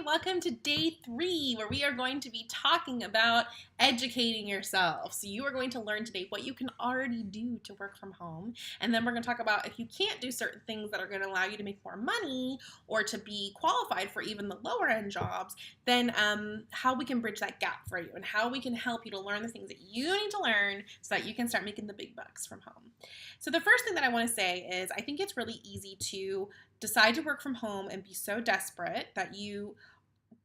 welcome to day 3 where we are going to be talking about educating yourself. So you are going to learn today what you can already do to work from home, and then we're going to talk about if you can't do certain things that are going to allow you to make more money or to be qualified for even the lower end jobs, then how we can bridge that gap for you and how we can help you to learn the things that you need to learn so that you can start making the big bucks from home. So the first thing that I want to say is I think it's really easy to decide to work from home and be so desperate that you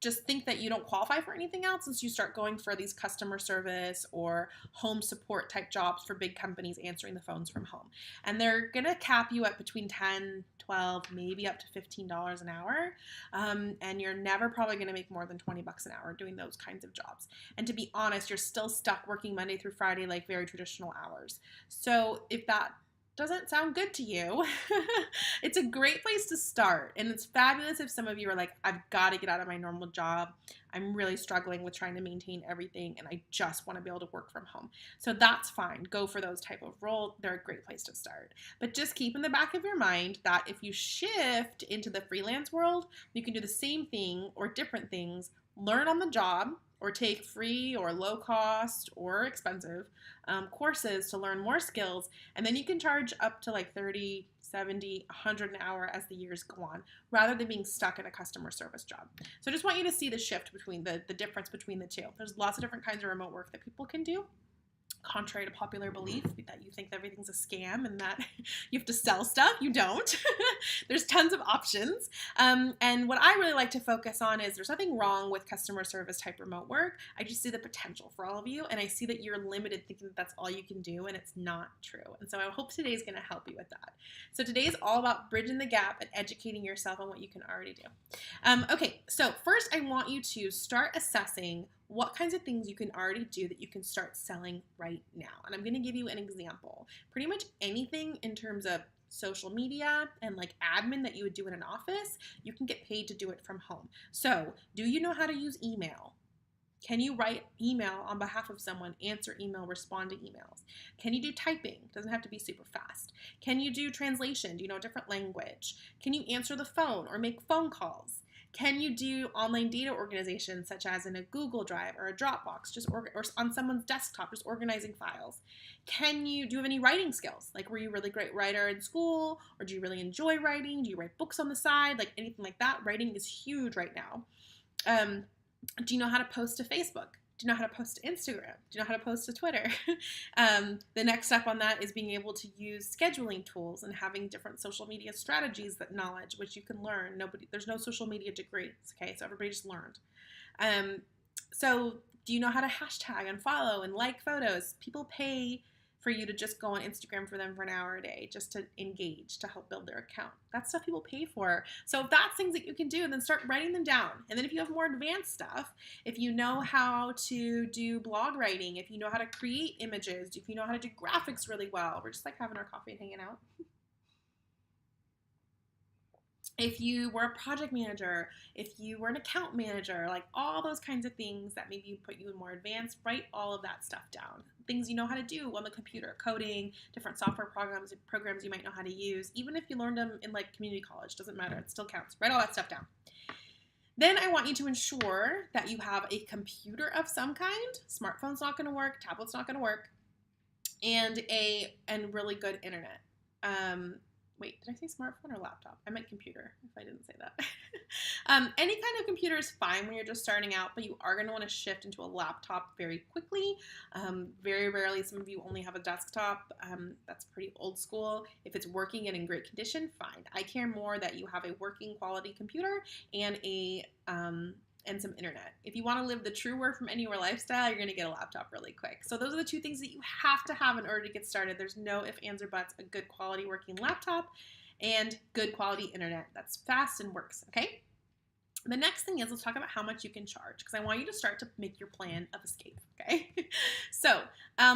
just think that you don't qualify for anything else since you start going for these customer service or home support type jobs for big companies answering the phones from home. And they're going to cap you at between 10, 12, maybe up to $15 an hour. And you're never probably going to make more than 20 bucks an hour doing those kinds of jobs. And to be honest, you're still stuck working Monday through Friday like very traditional hours. So if that doesn't sound good to you, it's a great place to start. And it's fabulous if some of you are like, I've got to get out of my normal job. I'm really struggling with trying to maintain everything and I just want to be able to work from home. So that's fine. Go for those type of roles. They're a great place to start. But just keep in the back of your mind that if you shift into the freelance world, you can do the same thing or different things, learn on the job, or take free or low cost or expensive courses to learn more skills, and then you can charge up to like 30, 70, 100 an hour as the years go on, rather than being stuck in a customer service job. So I just want you to see the shift between the difference between the two. There's lots of different kinds of remote work that people can do. Contrary to popular belief that you think that everything's a scam and that you have to sell stuff, you don't. There's tons of options. And what I really like to focus on is there's nothing wrong with customer service type remote work. I just see the potential for all of you, and I see that you're limited thinking that that's all you can do, and it's not true. And so I hope today's going to help you with that. So today is all about bridging the gap and educating yourself on what you can already do. Okay, so first I want you to start assessing what kinds of things you can already do that you can start selling right now. And I'm going to give you an example. Pretty much anything in terms of social media and like admin that you would do in an office, you can get paid to do it from home. So, do you know how to use email? Can you write email on behalf of someone, answer email, respond to emails? Can you do typing? Doesn't have to be super fast. Can you do translation? Do you know a different language? Can you answer the phone or make phone calls? Can you do online data organization, such as in a Google Drive or a Dropbox, or on someone's desktop, just organizing files? Do you have any writing skills? Like, were you a really great writer in school, or do you really enjoy writing? Do you write books on the side? Like anything like that? Writing is huge right now. Do you know how to post to Facebook? Do you know how to post to Instagram? Do you know how to post to Twitter? The next step on that is being able to use scheduling tools and having different social media strategies, that knowledge, which you can learn. There's no social media degrees, okay? So everybody just learned. So do you know how to hashtag and follow and like photos? People pay for you to just go on Instagram for them for an hour a day just to engage, to help build their account. That's stuff people pay for. So if that's things that you can do, then start writing them down. And then if you have more advanced stuff, if you know how to do blog writing, if you know how to create images, if you know how to do graphics really well, we're just like having our coffee and hanging out. If you were a project manager, if you were an account manager, like all those kinds of things that maybe put you in more advanced, write all of that stuff down. Things you know how to do on the computer, coding, different software programs you might know how to use. Even if you learned them in like community college, doesn't matter, it still counts. Write all that stuff down. Then I want you to ensure that you have a computer of some kind. Smartphone's not going to work, tablet's not going to work, and really good internet. Wait, did I say smartphone or laptop? I meant computer, if I didn't say that. Any kind of computer is fine when you're just starting out, but you are going to want to shift into a laptop very quickly. Very rarely, some of you only have a desktop. That's pretty old school. If it's working and in great condition, fine. I care more that you have a working quality computer and and some internet. If you want to live the true work from anywhere lifestyle, you're going to get a laptop really quick. So those are the two things that you have to have in order to get started. There's no ifs, ands, or buts. A good quality working laptop and good quality internet that's fast and works, okay? The next thing is, let's talk about how much you can charge, because I want you to start to make your plan of escape, okay? So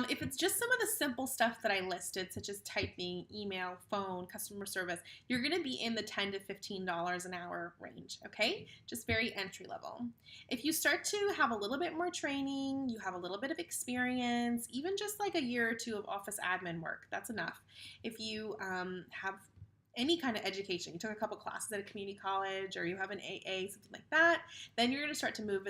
if it's just some of the simple stuff that I listed, such as typing, email, phone, customer service, you're going to be in the $10 to $15 an hour range, okay? Just very entry level. If you start to have a little bit more training, you have a little bit of experience, even just like a year or two of office admin work, that's enough. If you have any kind of education, you took a couple classes at a community college or you have an AA, something like that, then you're going to start to move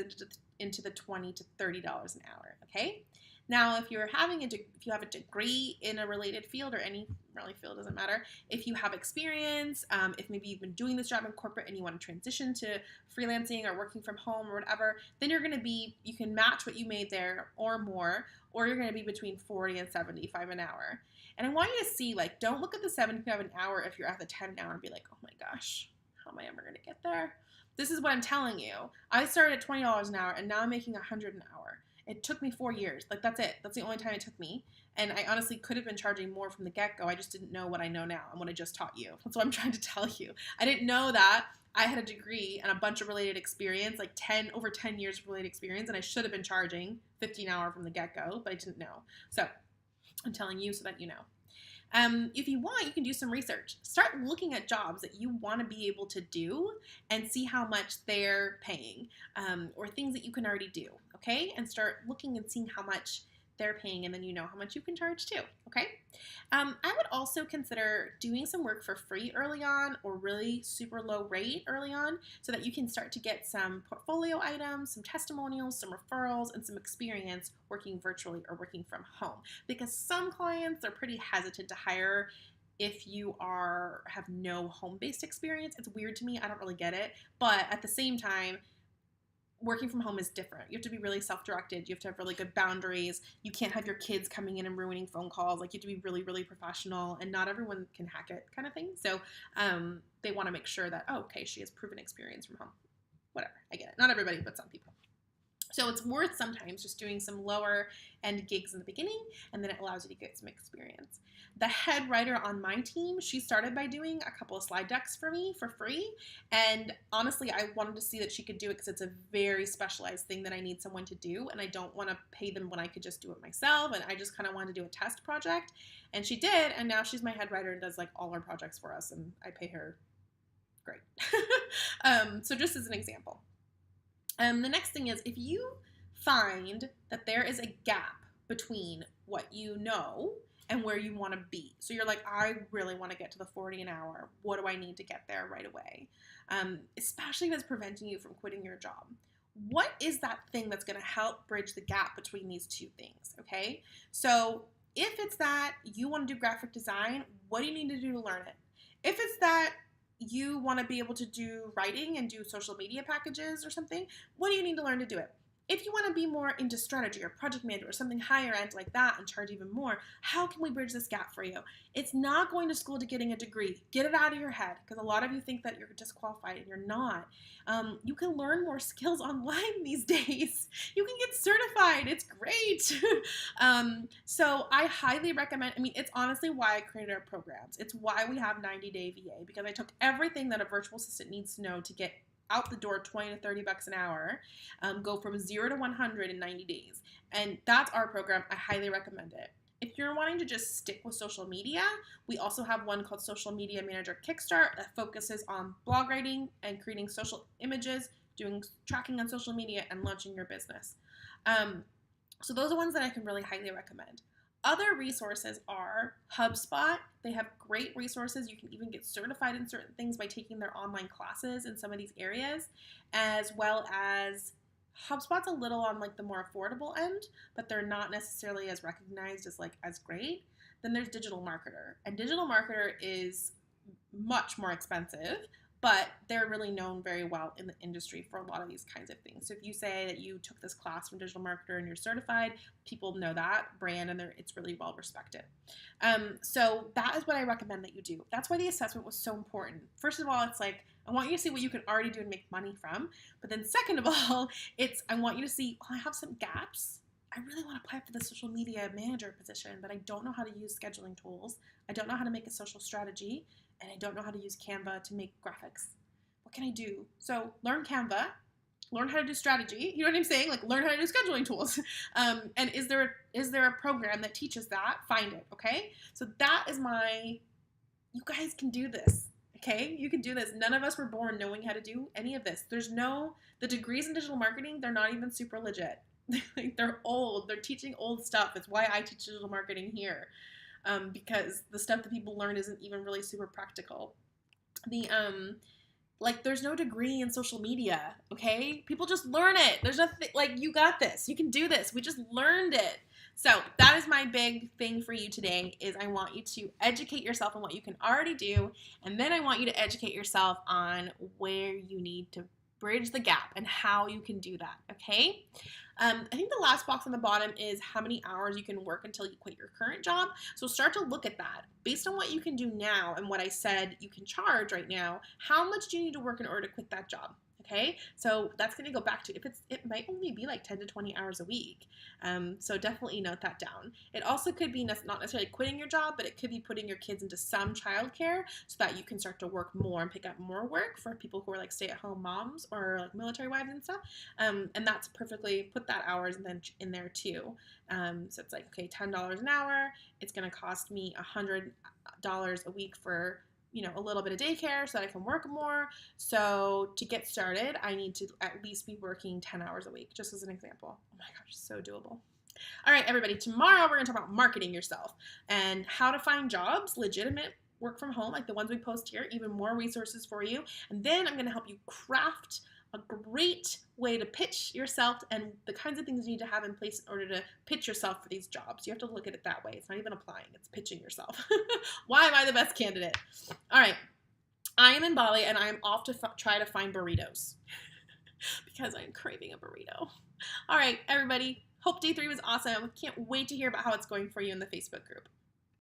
into the $20 to $30 an hour, okay? Now, if you have a degree in a related field or any really field, doesn't matter. If you have experience, if maybe you've been doing this job in corporate and you want to transition to freelancing or working from home or whatever, then you can match what you made there or more, or you're going to be between 40 and 75 an hour. And I want you to see, like, don't look at the 75 an hour if you're at the 10 an hour and be like, oh my gosh, how am I ever going to get there? This is what I'm telling you. I started at $20 an hour and now I'm making $100 an hour. It took me 4 years. Like, that's it. That's the only time it took me. And I honestly could have been charging more from the get-go. I just didn't know what I know now and what I just taught you. That's what I'm trying to tell you. I didn't know that I had a degree and a bunch of related experience, like over 10 years of related experience, and I should have been charging $15 an hour from the get-go, but I didn't know. So I'm telling you so that you know. If you want, you can do some research. Start looking at jobs that you want to be able to do and see how much they're paying, or things that you can already do, okay? And start looking and seeing how much they're paying, and then you know how much you can charge too, okay? I would also consider doing some work for free early on or really super low rate early on so that you can start to get some portfolio items, some testimonials, some referrals, and some experience working virtually or working from home. Because some clients are pretty hesitant to hire if you have no home-based experience. It's weird to me. I don't really get it. But at the same time, working from home is different. You have to be really self-directed. You have to have really good boundaries. You can't have your kids coming in and ruining phone calls. Like, you have to be really, really professional, and not everyone can hack it kind of thing. So they want to make sure that, oh, okay, she has proven experience from home. Whatever, I get it. Not everybody, but some people. So it's worth sometimes just doing some lower end gigs in the beginning, and then it allows you to get some experience. The head writer on my team, she started by doing a couple of slide decks for me for free. And honestly, I wanted to see that she could do it because it's a very specialized thing that I need someone to do. And I don't want to pay them when I could just do it myself. And I just kind of wanted to do a test project. And she did. And now she's my head writer and does like all our projects for us. And I pay her great. So just as an example. The next thing is, if you find that there is a gap between what you know and where you want to be. So you're like, I really want to get to the 40 an hour. What do I need to get there right away? Especially if it's preventing you from quitting your job. What is that thing that's going to help bridge the gap between these two things, okay? So if it's that you want to do graphic design, what do you need to do to learn it? If it's that you want to be able to do writing and do social media packages or something, what do you need to learn to do it? If you want to be more into strategy or project management or something higher end like that and charge even more, how can we bridge this gap for you? It's not going to school to getting a degree. Get it out of your head, because a lot of you think that you're disqualified and you're not. You can learn more skills online these days. You can get certified. It's great. So I highly recommend, it's honestly why I created our programs. It's why we have 90-day VA, because I took everything that a virtual assistant needs to know to get out the door, 20 to 30 bucks an hour, go from 0 to 100 in 90 days. And that's our program. I highly recommend it. If you're wanting to just stick with social media, we also have one called Social Media Manager Kickstart that focuses on blog writing and creating social images, doing tracking on social media, and launching your business. So those are ones that I can really highly recommend. Other resources are HubSpot. They have great resources. You can even get certified in certain things by taking their online classes in some of these areas, as well as HubSpot's a little on like the more affordable end, but they're not necessarily as recognized as great. Then there's Digital Marketer, and Digital Marketer is much more expensive, but they're really known very well in the industry for a lot of these kinds of things. So if you say that you took this class from Digital Marketer and you're certified, people know that brand and it's really well respected. So that is what I recommend that you do. That's why the assessment was so important. First of all, it's like, I want you to see what you can already do and make money from. But then second of all, I want you to see, I have some gaps. I really want to apply for the social media manager position, but I don't know how to use scheduling tools. I don't know how to make a social strategy. And I don't know how to use Canva to make graphics. What can I do? So learn Canva, learn how to do strategy. You know what I'm saying? Like, learn how to do scheduling tools. And is there a program that teaches that? Find it, okay? So that is you guys can do this, okay? You can do this. None of us were born knowing how to do any of this. The degrees in digital marketing, they're not even super legit. They're old. They're teaching old stuff. It's why I teach digital marketing here. because the stuff that people learn isn't even really super practical. The like, there's no degree in social media, okay? People just learn it. There's nothing, like, you got this. You can do this. We just learned it. So that is my big thing for you today, is I want you to educate yourself on what you can already do, and then I want you to educate yourself on where you need to bridge the gap and how you can do that, okay? I think the last box on the bottom is how many hours you can work until you quit your current job. So start to look at that. Based on what you can do now and what I said you can charge right now, how much do you need to work in order to quit that job? Okay, so that's going to go back to, it might only be like 10 to 20 hours a week. So definitely note that down. It also could be not necessarily quitting your job, but it could be putting your kids into some childcare so that you can start to work more and pick up more work for people who are like stay-at-home moms or like military wives and stuff. And that's perfectly, put that hours and then in there too. So it's like, okay, $10 an hour. It's going to cost me $100 a week for a little bit of daycare so that I can work more. So to get started, I need to at least be working 10 hours a week, just as an example. Oh my gosh, so doable. All right, everybody, tomorrow we're going to talk about marketing yourself and how to find jobs, legitimate work from home, like the ones we post here, even more resources for you. And then I'm going to help you craft a great way to pitch yourself and the kinds of things you need to have in place in order to pitch yourself for these jobs. You have to look at it that way. It's not even applying, it's pitching yourself. Why am I the best candidate? All right, I am in Bali and I'm off to try to find burritos because I'm craving a burrito. All right, everybody, hope day 3 was awesome. Can't wait to hear about how it's going for you in the Facebook group.